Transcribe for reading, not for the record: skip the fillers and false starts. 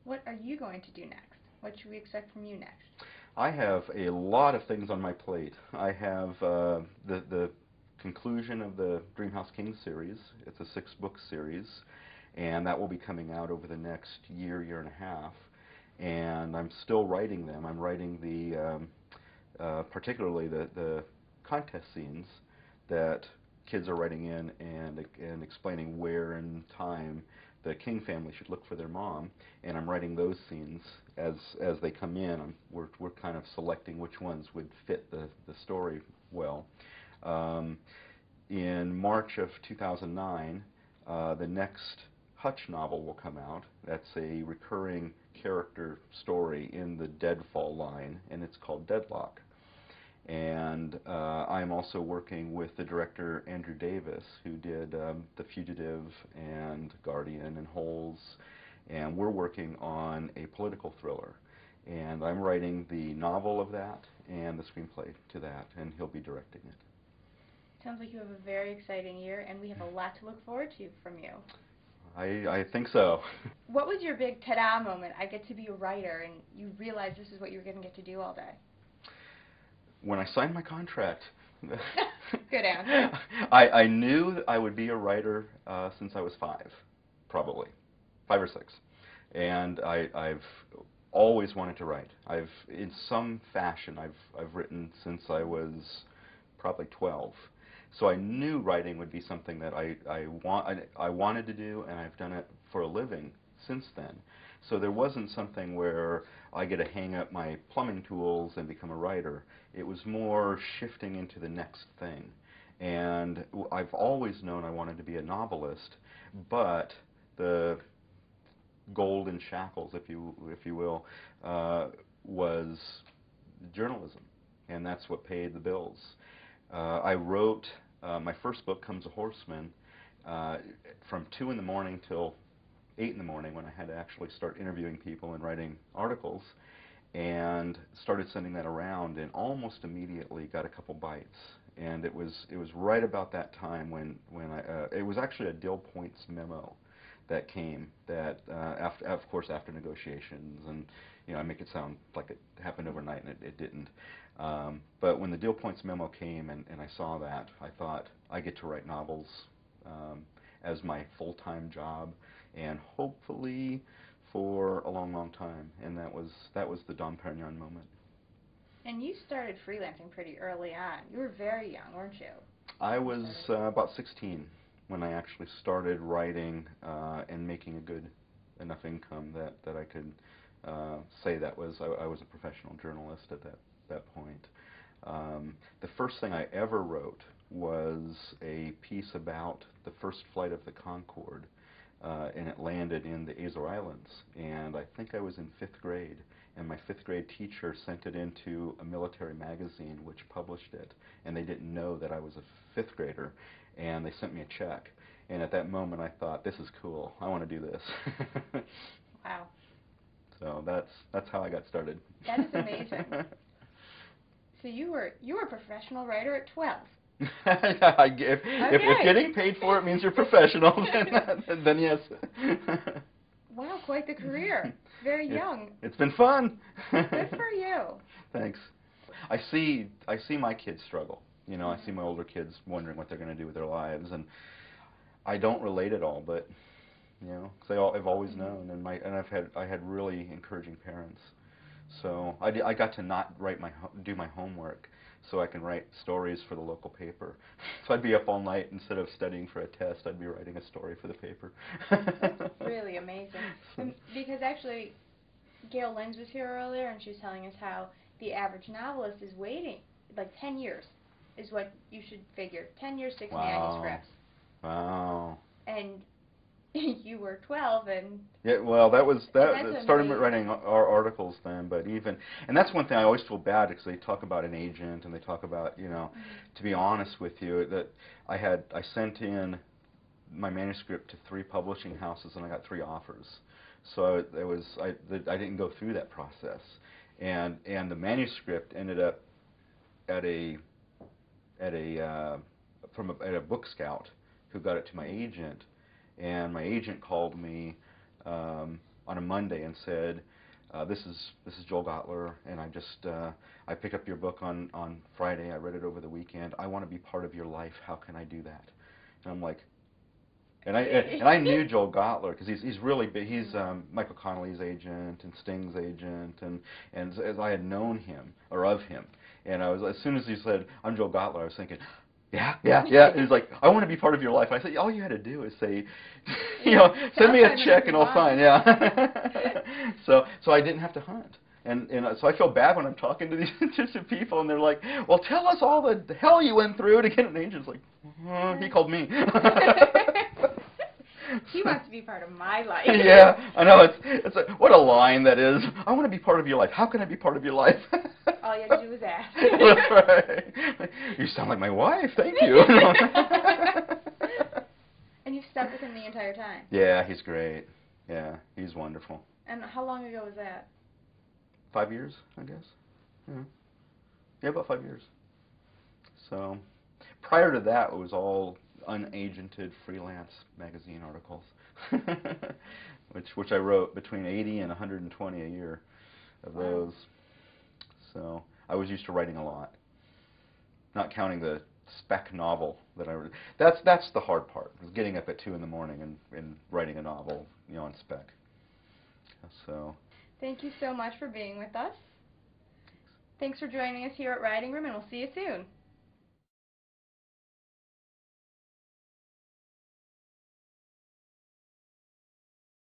What are you going to do next? What should we expect from you next? I have a lot of things on my plate. I have the conclusion of the DREAMHOUSE Kings series. It's a 6-book series, and that will be coming out over the next year, year and a half. And I'm still writing them. I'm writing particularly the contest scenes that kids are writing in and explaining where in time the King family should look for their mom, and I'm writing those scenes as they come in. We're kind of selecting which ones would fit the story well. In March of 2009, the next Hutch novel will come out. That's a recurring character story in the Deadfall line, and it's called Deadlock. And I'm also working with the director Andrew Davis, who did The Fugitive and Guardian and Holes, and we're working on a political thriller. And I'm writing the novel of that and the screenplay to that, and he'll be directing it. Sounds like you have a very exciting year, and we have a lot to look forward to from you. I think so. What was your big ta-da moment? I get to be a writer, and you realize this is what you're going to get to do all day. When I signed my contract. Good answer. I knew I would be a writer since I was 5, probably 5 or 6, and I've always wanted to write. In some fashion, I've written since I was probably 12. So I knew writing would be something that I wanted to do, and I've done it for a living since then. So there wasn't something where I get to hang up my plumbing tools and become a writer. It was more shifting into the next thing. And I've always known I wanted to be a novelist, but the golden shackles, if you will, was journalism, and that's what paid the bills. I wrote my first book, Comes a Horseman, from 2 in the morning till 8 in the morning, when I had to actually start interviewing people and writing articles, and started sending that around, and almost immediately got a couple bites. And it was right about that time when it was actually a Dill Points memo that came, that of course after negotiations, and I make it sound like it happened overnight, and it didn't. But when the Dill Points memo came and I saw that, I thought, I get to write novels as my full-time job, and hopefully for a long, long time. And that was the Dom Perignon moment. And you started freelancing pretty early on. You were very young, weren't you? I was about 16 when I actually started writing and making a good enough income that I could say that I was a professional journalist at that point. The first thing I ever wrote was a piece about the first flight of the Concorde, and it landed in the Azores Islands, and I think I was in 5th grade, and my 5th grade teacher sent it into a military magazine which published it, and they didn't know that I was a 5th grader, and they sent me a check. And at that moment I thought, this is cool, I want to do this. Wow. So that's how I got started. That is amazing. So you were a professional writer at 12. If getting paid for it means you're professional, then yes. Wow, quite the career. Very young. It's been fun. Good for you. Thanks. I see my kids struggle. I see my older kids wondering what they're going to do with their lives, and I don't relate at all, but because I've always known, and I had really encouraging parents. So I got to not do my homework, so I can write stories for the local paper. So I'd be up all night, instead of studying for a test, I'd be writing a story for the paper. That's really amazing. Because actually, Gail Lenz was here earlier, and she was telling us how the average novelist is waiting, like 10 years is what you should figure. 10 years, 6 manuscripts. Wow. And you were 12, and yeah, well, that started writing our articles then, but and that's one thing I always feel bad, because they talk about an agent, and they talk about, to be honest with you, that I sent in my manuscript to 3 publishing houses, and I got 3 offers. So I didn't go through that process, and the manuscript ended up at a book scout who got it to my agent. And my agent called me on a Monday and said, this is Joel Gottler, and I picked up your book on Friday. I read it over the weekend. I want to be part of your life. How can I do that? And I'm like, and I knew Joel Gottler because he's really big. He's Michael Connelly's agent and Sting's agent, and as I had known him or of him, and I was, as soon as he said, I'm Joel Gottler, I was thinking, yeah. And he's like, I want to be part of your life. And I said, all you had to do is say, send me a check and I'll sign. Yeah. So I didn't have to hunt. And so I feel bad when I'm talking to these to people, and they're like, well, tell us all the hell you went through to get an agent. It's like, he called me. He wants to be part of my life. Yeah, I know. It's what a line that is. I want to be part of your life. How can I be part of your life? All you have to do is ask. That's right. You sound like my wife. Thank you. And you've stuck with him the entire time. Yeah, he's great. Yeah, he's wonderful. And how long ago was that? 5 years, I guess. Yeah, about 5 years. So, prior to that, it was all unagented freelance magazine articles, which I wrote between 80 and 120 a year of those. So I was used to writing a lot, not counting the spec novel that I wrote. That's the hard part, is getting up at 2 in the morning and writing a novel, on spec. So. Thank you so much for being with us. Thanks for joining us here at Writing Room, and we'll see you soon.